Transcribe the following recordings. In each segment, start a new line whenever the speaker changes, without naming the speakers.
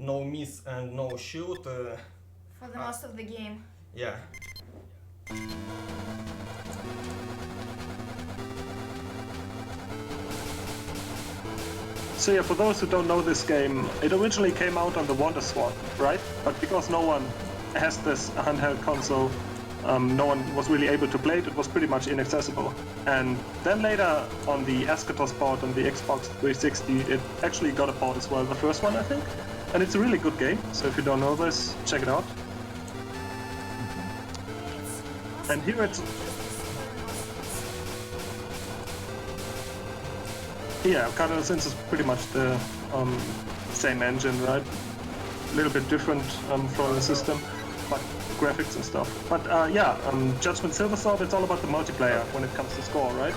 no miss and no shoot.
For the most of the game.
Yeah.
So yeah, for those who don't know this game, it originally came out on the WonderSwan, right? But because no one has this handheld console, no one was really able to play it. It was pretty much inaccessible. And then later on the Eschatos port on the Xbox 360, it actually got a port as well, the first one I think. And it's a really good game, so if you don't know this, check it out. And here it's... Yeah, Cardinal Sins is pretty much the same engine, right? A little bit different from the system, but graphics and stuff. But Judgement Silversword, it's all about the multiplayer when it comes to score, right?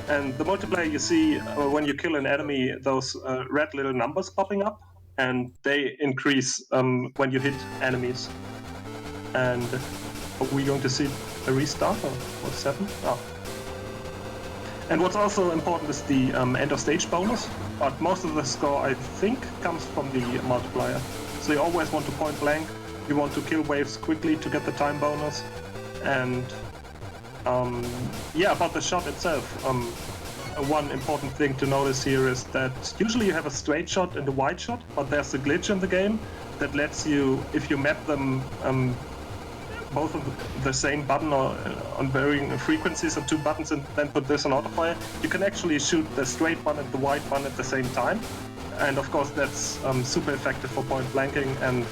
And the multiplayer you see when you kill an enemy, those red little numbers popping up, and they increase when you hit enemies. And are we going to see a restart or what's happened? Oh. And what's also important is the end of stage bonus, but most of the score I think comes from the multiplier. So you always want to point blank, you want to kill waves quickly to get the time bonus, and about the shot itself. One important thing to notice here is that usually you have a straight shot and a wide shot, but there's a glitch in the game that lets you, if you map them both on the same button or on varying frequencies of two buttons and then put this on autofire, you can actually shoot the straight one and the wide one at the same time. And of course that's super effective for point blanking, and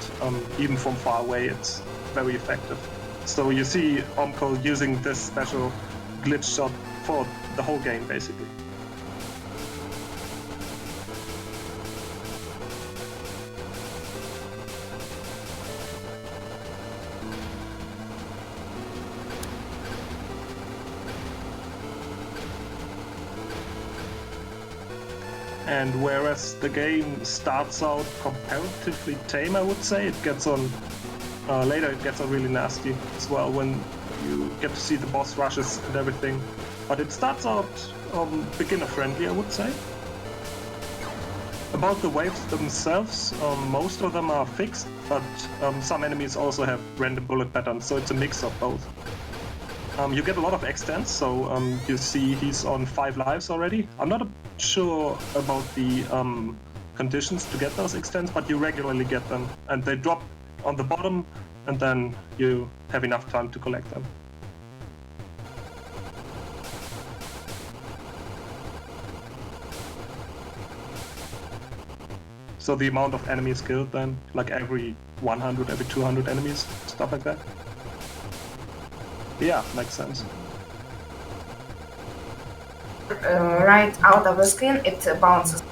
even from far away it's very effective. So you see Omkol using this special glitch shot for the whole game basically. And whereas the game starts out comparatively tame, I would say, it gets on later it gets on really nasty as well when you get to see the boss rushes and everything. But it starts out beginner friendly, I would say. About the waves themselves, most of them are fixed, but some enemies also have random bullet patterns, so it's a mix of both. You get a lot of extents, so you see he's on 5 lives already. I'm not sure about the conditions to get those extents, but you regularly get them, and they drop on the bottom, and then you have enough time to collect them. So the amount of enemies killed then, like every 100, every 200 enemies, stuff like that. Yeah, makes sense.
Right out of the screen it bounces.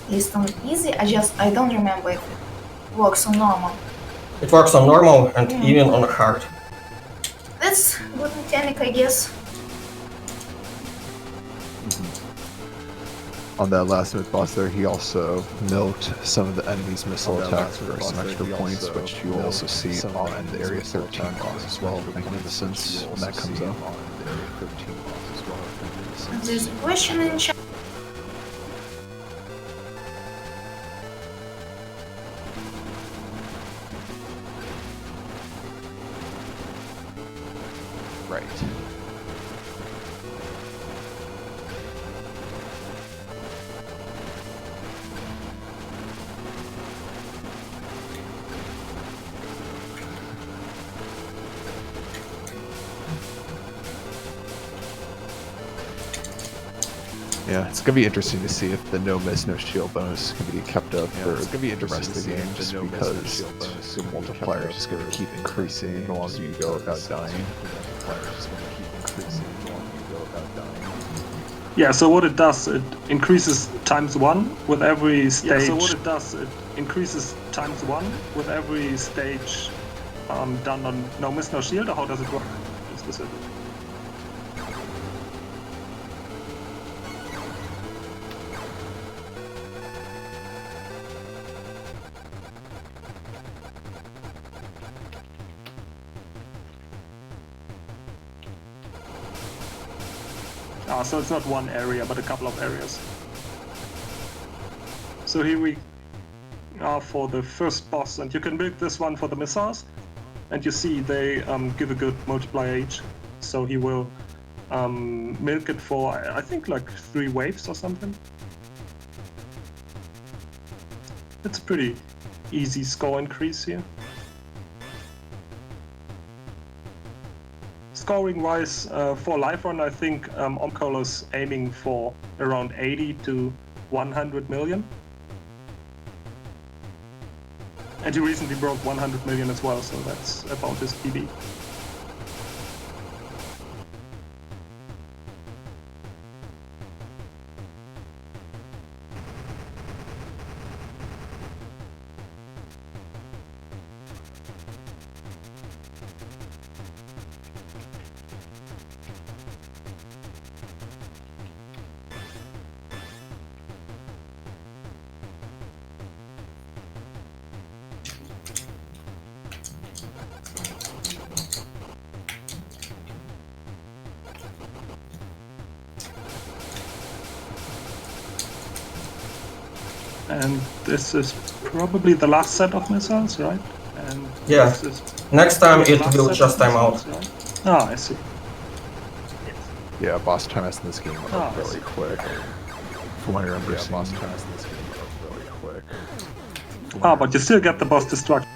Is on easy? I don't remember if it works on normal.
It works on normal and even on hard.
That's good mechanic, I guess.
On that last mid boss there, he also milked some of the enemy's missile attacks for some extra points, which you will also see on the Area 13 boss as well. Magnificence when that comes up.
There's a question in chat.
Right. Yeah, it's gonna be interesting to see if the no miss, no shield bonus can be kept up for the rest of the game, just because the multiplier is gonna keep increasing the longer you go without dying.
Yeah, so what it does, it increases ×1 with every stage. Done on no miss, no shield, or how does it work specifically? So it's not one area, but a couple of areas. So here we are for the first boss, and you can build this one for the missiles. And you see they give a good multiplier each, so he will milk it for I think like 3 waves or something. It's a pretty easy score increase here. Scoring wise, for live run, I think Omkol is aiming for around 80 to 100 million. And he recently broke 100 million as well, so that's about his PB. And this is probably the last set of missiles, right? And
Yeah.
this is
Next time
the
it
last
will
set
just
of
time out.
missiles, right? Ah, I see.
Yeah, boss times in this game are
Ah, I
really
see.
quick. From what I remember, boss times in this game are really quick.
Ah, but you still get the boss destruction.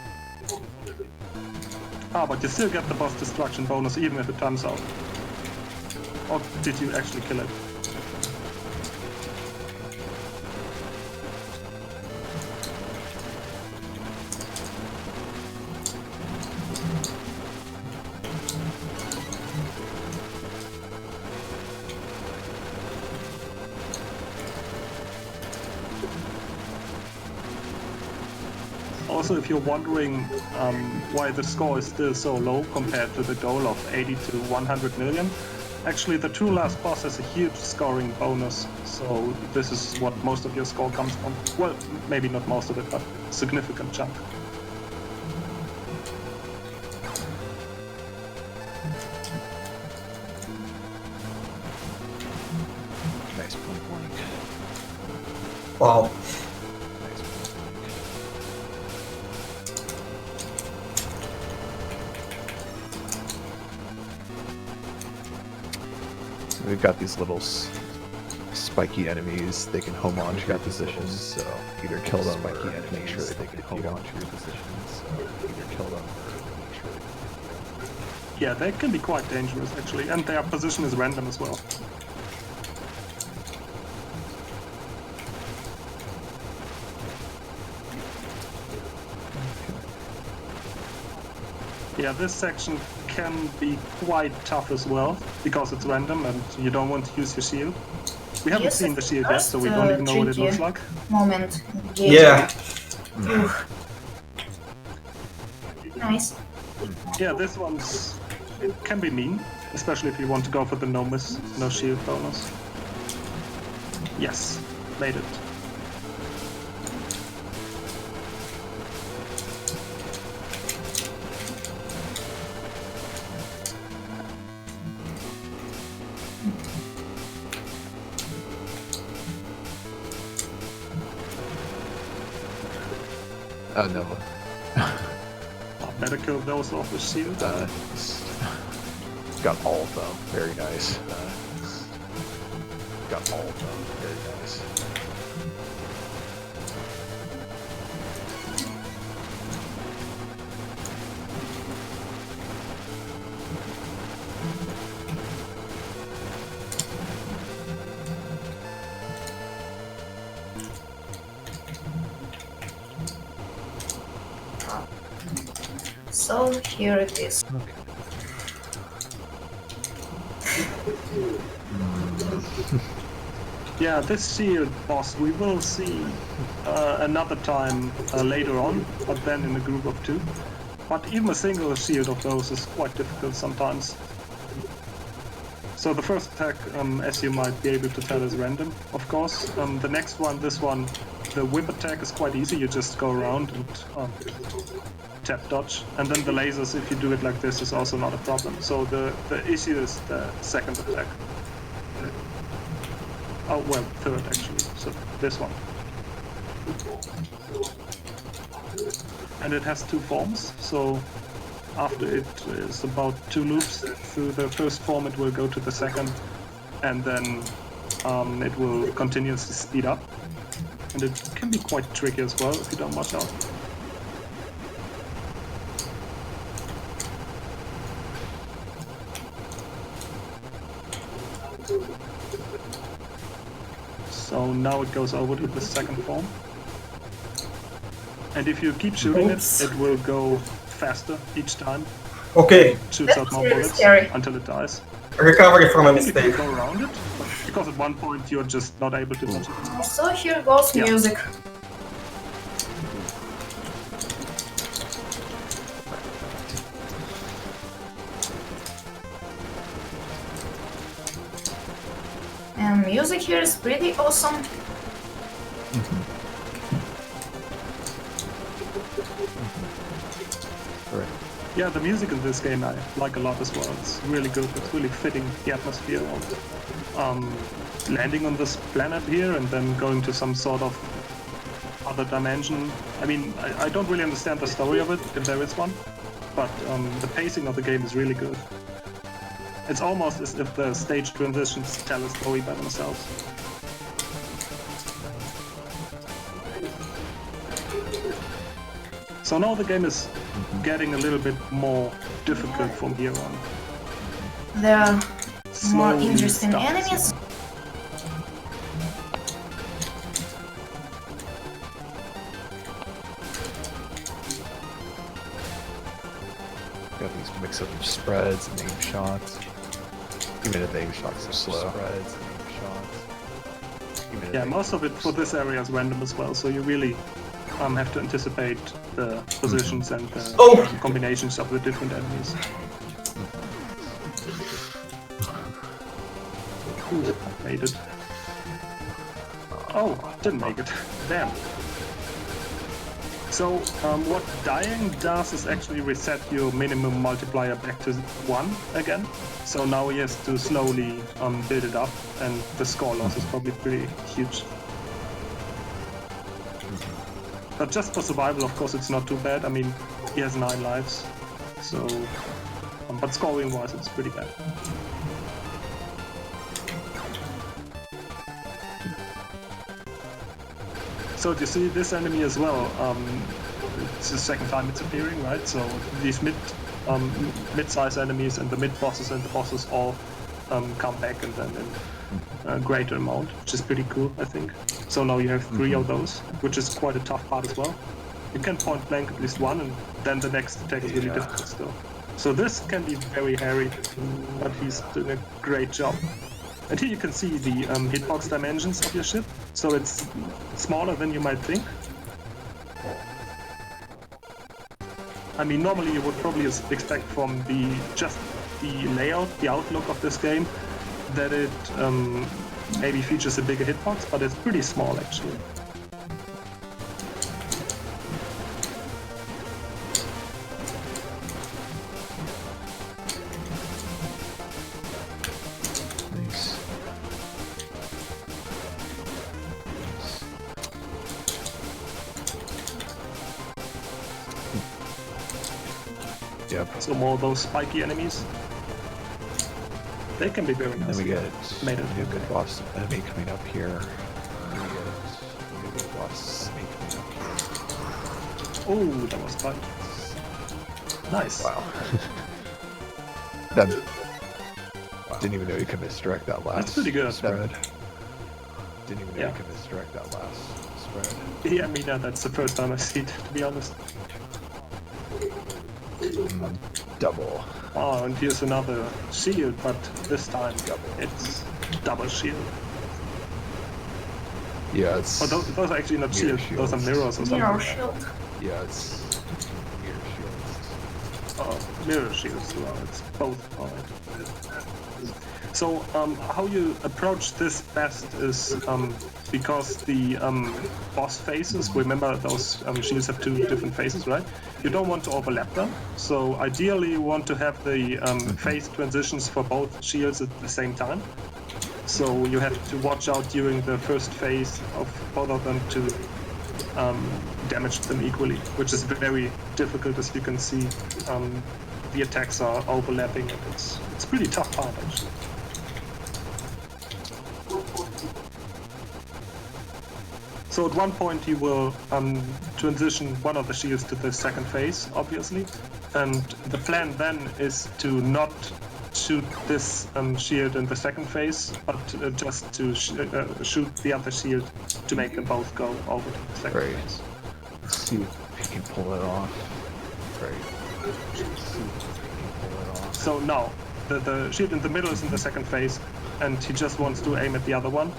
Ah, but you still get the boss destruction bonus even if it times out. Or did you actually kill it? Also, if you're wondering why the score is still so low compared to the goal of 80 to 100 million, actually the true last boss has a huge scoring bonus, so this is what most of your score comes from. Well, maybe not most of it, but a significant chunk.
Nice point blank.
Wow.
Nice point blank. We've got these little spiky enemies. They can home onto your positions, so either kill them or make sure that they can home onto your positions. So either kill them or make sure that
Yeah, they can be quite dangerous actually, and their position is random as well. Yeah, this section can be quite tough as well, because it's random and you don't want to use your shield. We haven't
Yes,
seen the
it's
shield yet, so we don't even know what it
tricky
looks like.
moment in the game.
Yeah.
Nice.
Yeah, this one's... it can be mean, especially if you want to go for the no miss, no shield bonus. Yes, made it.
Oh no.
Better kill those off with shield.
Got all of them. Very nice. Got all of them. Very nice.
So here it is.
Okay.
Yeah, this shield boss we will see another time later on, but then in a group of 2. But even a single shield of those is quite difficult sometimes. So the first attack, as you might be able to tell, is random, of course. The next one, this one, the whip attack is quite easy. You just go around and tap dodge. And then the lasers, if you do it like this, is also not a problem. So the issue is the second attack. Oh, well, third actually. So this one. and it has 2 forms. So after it is about 2 loops through the first form, it will go to the second, and then it will continuously speed up. And it can be quite tricky as well if you don't watch out. So now it goes over to the second form. And if you keep shooting
Oops.
it, it will go faster each time.
Okay,
Shoots
That
out
was
more
really
bullets
scary.
until it dies.
recovery from a
I think you can
mistake.
go around it, but because at one point you're just not able to touch it.
So here goes
Yeah.
music. And music here is pretty awesome.
Right.
Yeah, the music in this game I like a lot as well. It's really good. It's really fitting the atmosphere of landing on this planet here and then going to some sort of other dimension. I mean, I don't really understand the story of it, if there is one, but the pacing of the game is really good. It's almost as if the stage transitions tell a story by themselves. So now the game is getting a little bit more difficult from here on.
There are more
Slowly
interesting
starts.
enemies.
Got these mix up of spreads and aim shots. Even if the aim shots are slow. Spreads and aim shots. Even if
Yeah,
they-
most of it for this area is random as well, so you really have to anticipate the positions and the
Oh!
combinations of the different enemies. Ooh, made it. Oh, didn't make it. Damn. So, what dying does is actually reset your minimum multiplier back to 1 again. So now he has to slowly build it up, and the score loss is probably pretty huge. But just for survival, of course, it's not too bad. I mean, he has 9 lives, so... but scoring-wise, it's pretty bad. So you see this enemy as well. It's the second time it's appearing, right? So these mid-size enemies and the mid-bosses and the bosses all come back and then in a greater amount, which is pretty cool, I think. So now you have 3 of those, which is quite a tough part as well. You can point blank at least 1, and then the next attack is really difficult still. So this can be very hairy, but he's doing a great job. And here you can see the hitbox dimensions of your ship. So it's smaller than you might think. I mean, normally you would probably expect from just the layout, the outlook of this game, that it maybe features a bigger hitbox, but it's pretty small actually.
Nice. Yep.
So more of those spiky enemies. They can be very nice.
Then we get
Made it.
a new good boss enemy coming up here. Then we get a new good boss enemy coming up here.
Oh, that was fun. Nice.
Wow. That didn't even know you could misdirect that last
That's pretty good.
spread. Didn't even know
Yeah.
you could misdirect that last spread.
Yeah, me neither. That's the first time I see it, to be honest.
Double.
Oh, and here's another shield, but this time it's double shield.
Yeah, it's
Oh, those are actually not
Mirror
shields, those are
shields.
mirrors or something.
Mirror shield.
yeah, it's mirror shields.
Oh, mirror shields, well, it's both. Alright. So, how you approach this best is because the boss phases, remember those shields have 2 different phases, right? You don't want to overlap them, so ideally you want to have the phase transitions for both shields at the same time. So you have to watch out during the first phase of both of them to damage them equally, which is very difficult, as you can see. The attacks are overlapping, and it's a pretty tough part, actually. So at one point he will transition one of the shields to the second phase, obviously, and the plan then is to not shoot this shield in the second phase, but just to shoot the other shield to make them both go over to the second phase.
Let's see if he can pull it off.
So now, the shield in the middle is in the second phase, and he just wants to aim at the other one.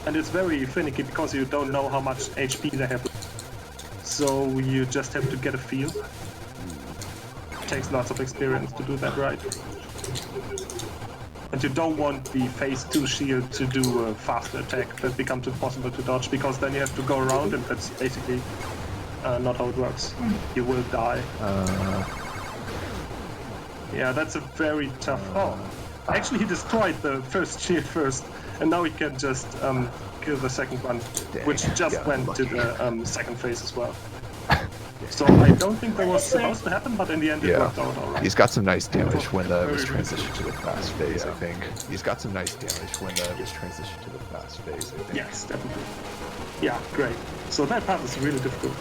And it's very finicky because you don't know how much HP they have. So you just have to get a feel. It takes lots of experience to do that right. And you don't want the phase 2 shield to do a faster attack that becomes impossible to dodge, because then you have to go around, and that's basically not how it works. You will die. Yeah, that's a very tough... Oh, actually he destroyed the first shield first, and now he can just kill the second one, which just went to the second phase as well. So I don't think that was supposed to happen, but in the end it worked out alright.
He's got some nice damage when the was transitioned to the fast phase, I think. He's got some nice damage when the was transitioned to the fast phase, I think.
Yes, definitely. Yeah, great. So that part is really difficult.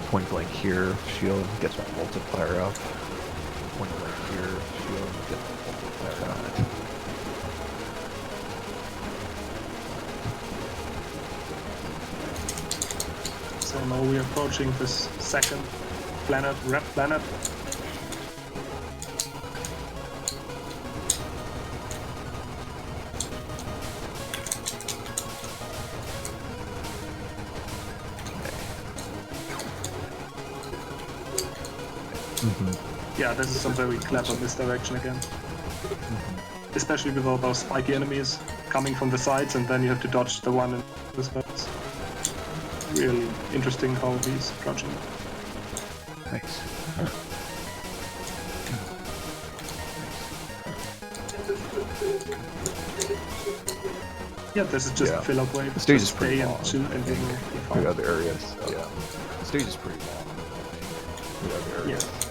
Point blank here, shield gets multiplier up. Point blank here, shield gets multiplier up.
So now we're approaching this second planet, red planet. Yeah, this is some very clever misdirection again. Especially with all those spiky enemies coming from the sides, and then you have to dodge the one in the spots. Really interesting how he's approaching it.
Thanks.
Yeah, this is just a fill-up wave.
The stage is
Just
pretty
stay
long.
and shoot, and you will be
The
fine.
other areas, yeah. The stage is pretty long. The other areas.
Yeah.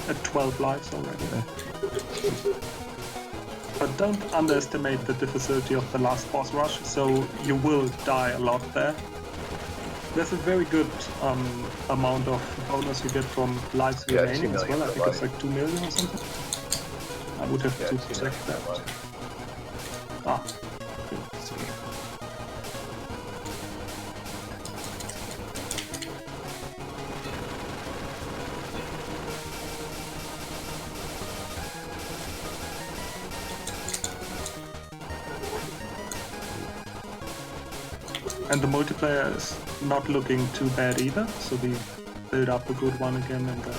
At 12 lives already. But don't underestimate the difficulty of the last boss rush, so you will die a lot there. There's a very good amount of bonus you get from lives remaining as well. I think it's like 2 million or something. I would have to check that. Ah.
Let's see.
And the multiplayer is not looking too bad either, so we build up a good one again in the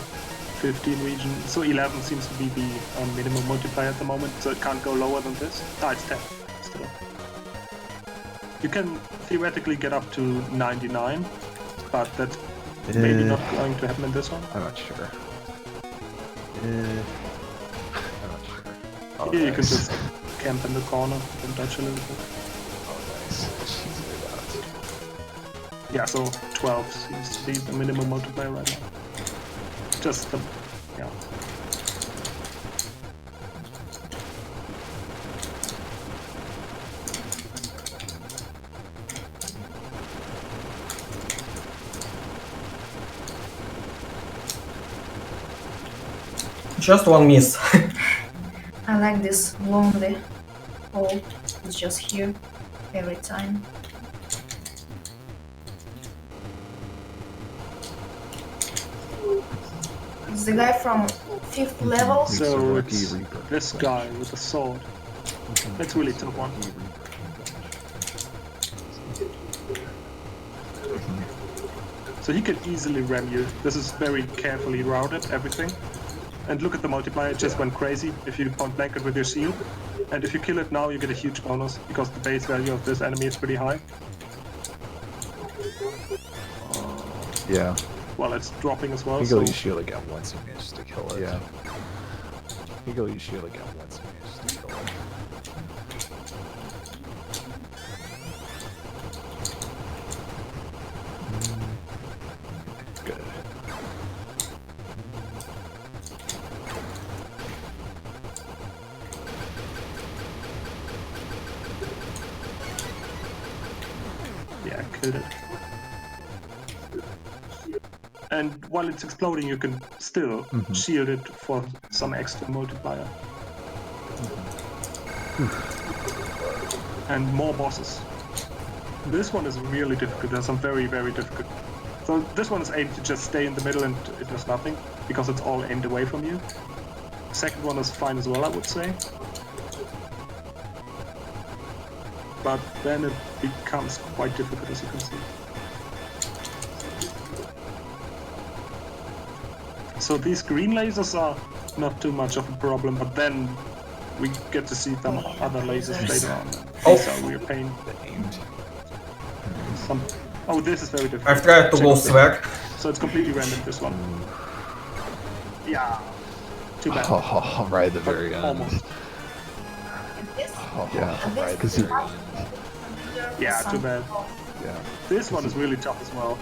15 region. So 11 seems to be the minimum multiplayer at the moment, so it can't go lower than this. Ah, it's 10 still. You can theoretically get up to 99, but that's maybe not going to happen in this one.
I'm not sure. I'm not sure. Oh,
Here you can
nice.
just camp in the corner and dodge a little bit.
Oh, nice. She's good at that.
Yeah, so 12 seems to be the minimum multiplayer right now. Just the, yeah.
Just one miss.
I like this lonely hole. It's just here every time. It's the guy from 5th level.
So
Rookie
it's
Reaper.
this guy with the sword. That's really tough one. So he can easily ram you. This is very carefully routed, everything. And look at the multiplier, it just went crazy if you point blank it with your shield. And if you kill it now, you get a huge bonus, because the base value of this enemy is pretty high.
Yeah.
Well, it's dropping as well.
You
So
go use shield again once you manage to kill it. Yeah. You go use shield again once you manage to kill it. Good.
yeah, killed it. And while it's exploding, you can still shield it for some extra multiplier. And more bosses. This one is really difficult. There's some very, very difficult. So this one is aimed to just stay in the middle and it does nothing, because it's all aimed away from you. Second one is fine as well, I would say. But then it becomes quite difficult, as you can see. So these green lasers are not too much of a problem, but then we get to see some other lasers later on. These are real pain. Oh, this is very difficult.
I've tried to go swag.
So it's completely random, this one. Yeah. Too bad.
Oh, right at the very end.
Almost.
Yeah, right. Because he.
Yeah, too bad.
Yeah.
This one is really tough as well.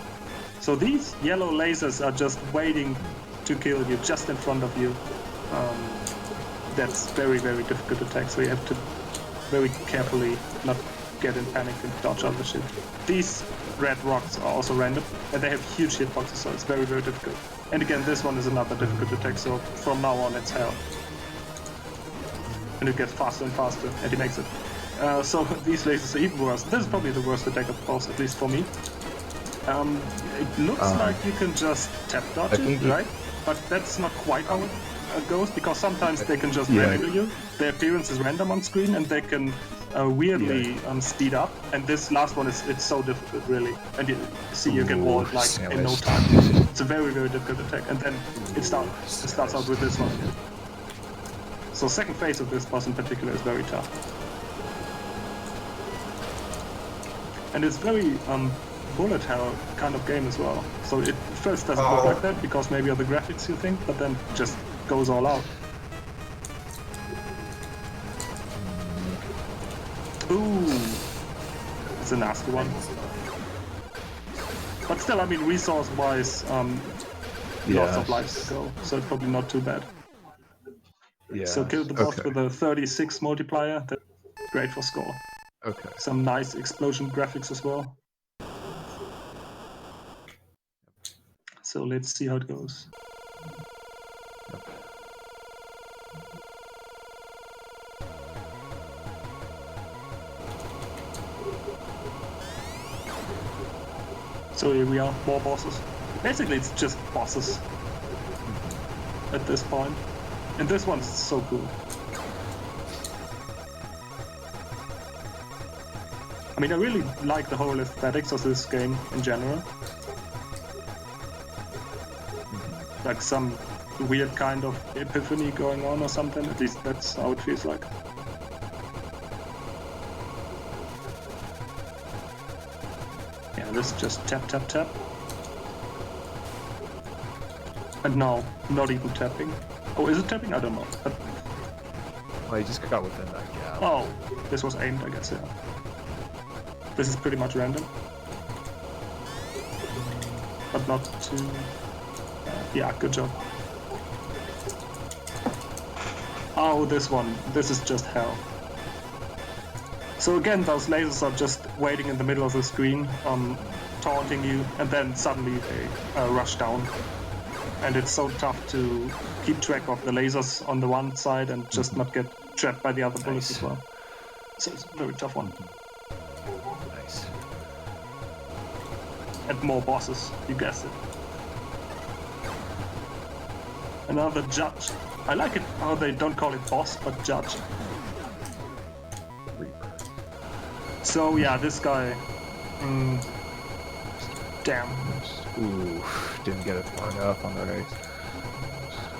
So these yellow lasers are just waiting to kill you just in front of you. That's very, very difficult attack, so you have to very carefully not get in panic and dodge all the shit. These red rocks are also random, and they have huge hitboxes, so it's very, very difficult. And again, this one is another difficult attack, so from now on it's hell. And it gets faster and faster, and he makes it. So these lasers are even worse. This is probably the worst attack of boss, at least for me. It looks like you can just tap dodge it, right? But that's not quite how it goes, because sometimes they can just random you. Their appearance is random on screen, and they can weirdly speed up. And this last one it's so difficult, really. And you see, you get walled like in no time. It's a very, very difficult attack. And then it starts out with this one. So second phase of this boss in particular is very tough. And it's very bullet hell kind of game as well. So it first doesn't look like that, because maybe of the graphics you think, but then just goes all out. Ooh, it's a nasty one. But still, I mean, resource-wise, lots of lives to go, so it's probably not too bad.
Yeah.
So kill the boss with a 36 multiplier. That's great for score.
Okay.
Some nice explosion graphics as well. So let's see how it goes. So here we are, more bosses. Basically it's just bosses at this point. And this one's so cool. I mean, I really like the whole aesthetics of this game in general. Like some weird kind of epiphany going on or something, at least that's how it feels like. Yeah, this is just tap, tap, tap. And now, not even tapping. Oh, is it tapping? I don't know. But...
well, you just got within that gap.
oh, this was aimed, I guess, yeah. This is pretty much random. But not too... yeah, good job. Oh, this one. This is just hell. So again, those lasers are just waiting in the middle of the screen, taunting you, and then suddenly they rush down. And it's so tough to keep track of the lasers on the one side and just not get trapped by the other bullets as well. So it's a very tough one.
Nice.
And more bosses, you guessed it. Another judge. I like it how they don't call it boss, but judge. So yeah, this guy... damn.
Ooh, didn't get it far enough on the race.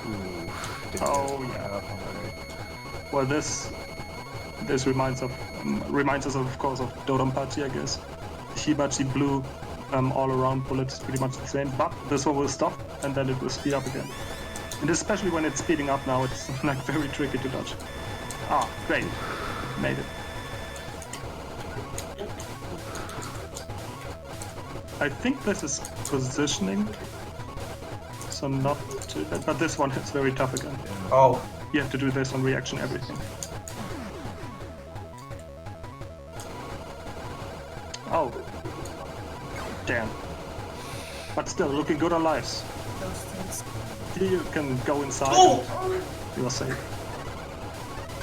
Ooh, didn't get it far enough on the race.
Well, this reminds us of course of Dodonpachi, I guess. Hibachi Blue all around bullet is pretty much the same, but this one will stop and then it will speed up again. And especially when it's speeding up now, it's like very tricky to dodge. Ah, great. Made it. I think this is positioning, so not too bad, but this one is very tough again.
Oh,
You have to do this on reaction everything. Oh. Damn. But still, looking good on lives.
Those things.
Here you can go inside.
Oh!
You are safe.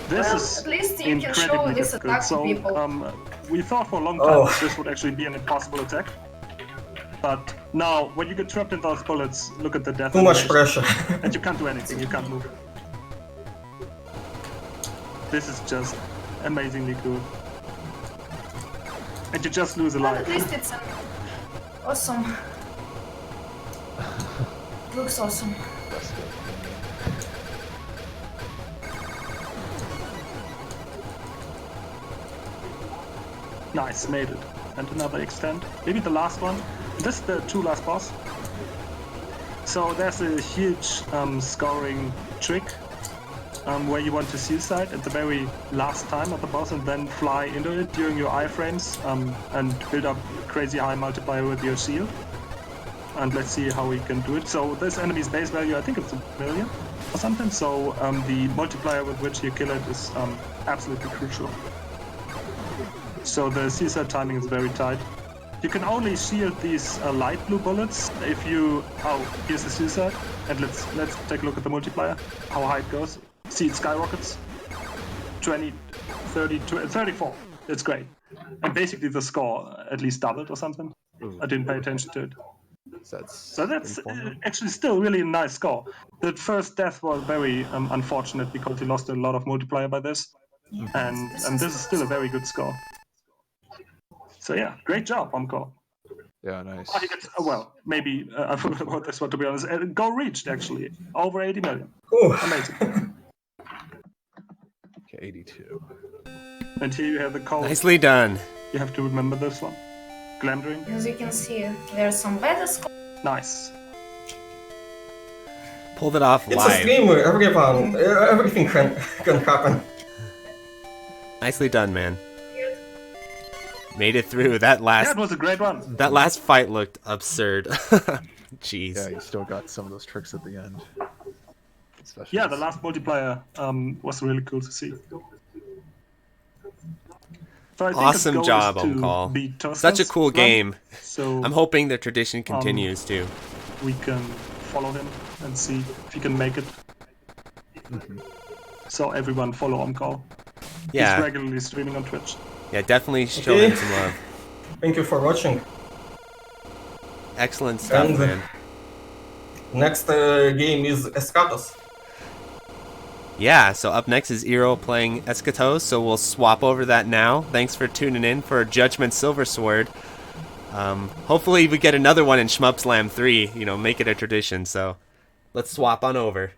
This
Well,
is
at least you can show
incredibly
this
difficult.
attack to
So,
people.
we thought for a long time
Oh.
that this would actually be an impossible attack. But now, when you get trapped in those bullets, look at the death
too much
animation.
pressure.
And you can't do anything, you can't move. This is just amazingly cool. And you just lose a
Well,
life.
at least it's awesome. Looks awesome.
Nice, made it. And another extend. Maybe the last one. This is the two last boss. So there's a huge scoring trick where you want to suicide at the very last time of the boss and then fly into it during your iframes and build up crazy high multiplier with your shield. And let's see how we can do it. So this enemy's base value, I think it's 1 million or something. So the multiplier with which you kill it is absolutely crucial. So the suicide timing is very tight. You can only shield these light blue bullets if you... Oh, here's the suicide. And let's take a look at the multiplier, how high it goes. See, it skyrockets. 20, 30, 34. It's great. And basically the score at least doubled or something. I didn't pay attention to it. So that's actually still really a nice score. The first death was very unfortunate because he lost a lot of multiplier by this.
Yeah,
And this is still a very good score. So yeah, great job, Omkol.
Yeah, nice.
Oh, he gets, well, maybe I forgot about this one to be honest. Goal reached actually, over 80 million.
Ooh.
Amazing.
Okay, 82.
And here you have the code.
Nicely done.
You have to remember this one. Glamdring.
As you can see, there's some better score.
Nice.
Pulled it off
It's a
live.
stream where everything can happen.
Nicely done, man. Made it through. That
Yeah,
last
it was a great run.
that last fight looked absurd. Jeez.
Yeah, you still got some of those tricks at the end. Especially
Yeah, the last multiplier was really cool to see. So I think his
Awesome
goal
job,
is to
Omkol.
beat Tosca's
Such a cool
run,
game.
So
I'm hoping the tradition continues too.
we can follow him and see if he can make it. So everyone follow Omkol. He's
Yeah,
regularly streaming on Twitch.
yeah, definitely show
Okay.
him some love.
Thank you for watching.
Excellent stuff,
And-
man.
Next game is Escatos.
Yeah, so up next is Eero playing Eschatos, so we'll swap over that now. Thanks for tuning in for Judgement Silversword. Hopefully we get another one in Shmup Slam 3, make it a tradition, so let's swap on over.